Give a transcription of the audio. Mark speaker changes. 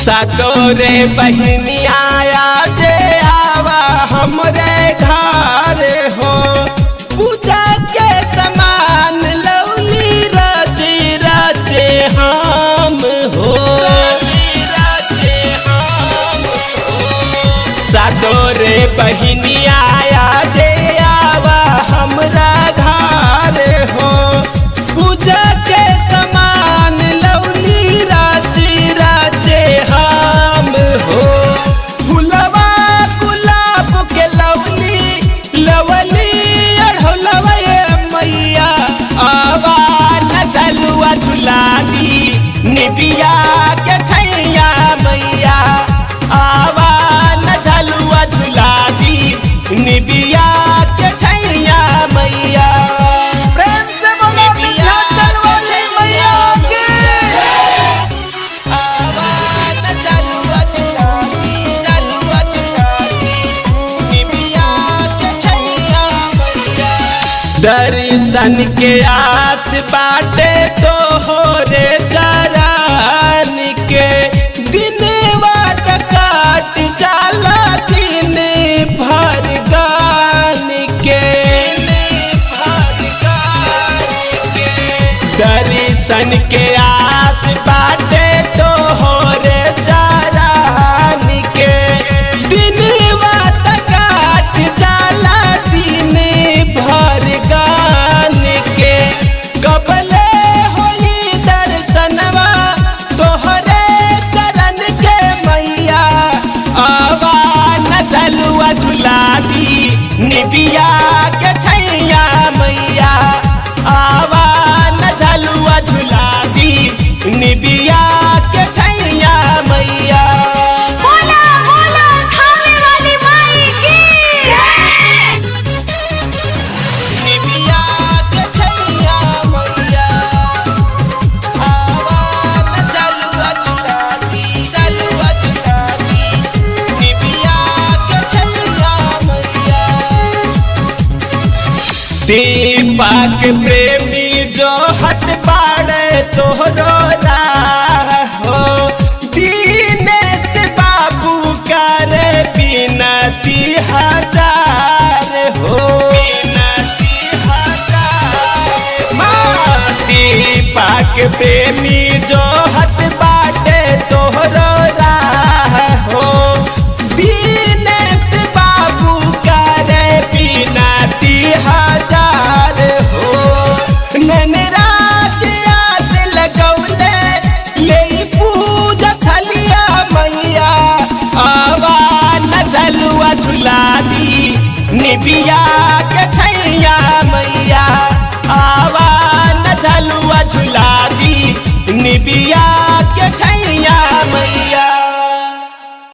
Speaker 1: सातोरे बहनिया जे आवा हमरे घर हो। पूजा के समान लौली रचे रचे हम हो। सातोरे बहनिया जे आवा हमरा घर हो। पूजा के समान लौली रचे रचे हम हो। फुलवा गुलाब के लवली लवली अढ़ौलवा मैया आवा न झलुआ झुलादी निबिया के छैया मैया आवा न झलुआ झुलादी निबिया के छैया मैया।
Speaker 2: प्रेम से बोलो विंध्याचल वाली मैया की।
Speaker 1: आवा न झलुआ झुलादी झलुआ झुलादी निबिया के छैया मैया। दर्शन के आस बाटे तो हो रे चरण के दिन वाट काट जाला दिन भर गान के। दर्शन के आस बाटे तो हो रे चरण के दिन वाट काट जाला दिन भर गान के। कबले होई दर्शनवा तोहरे चरण के मैया आवा न झलुआ झुलादी निबिया के छैया मैया आवा न झलुआ झुलादी निबिया के छैया मैया।
Speaker 2: बोला बोला खाने वाली माई की।
Speaker 1: निबिया के छैया मैया आवा न झलुआ झुलादी झलुआ झुलादी निबिया के छैया मैया। दीपक प्रेमी जो हट बाड़े तोहरो हो। दीनेश बाबू करे बिनती हजार हो। बिनती हजार दीपक प्रेमी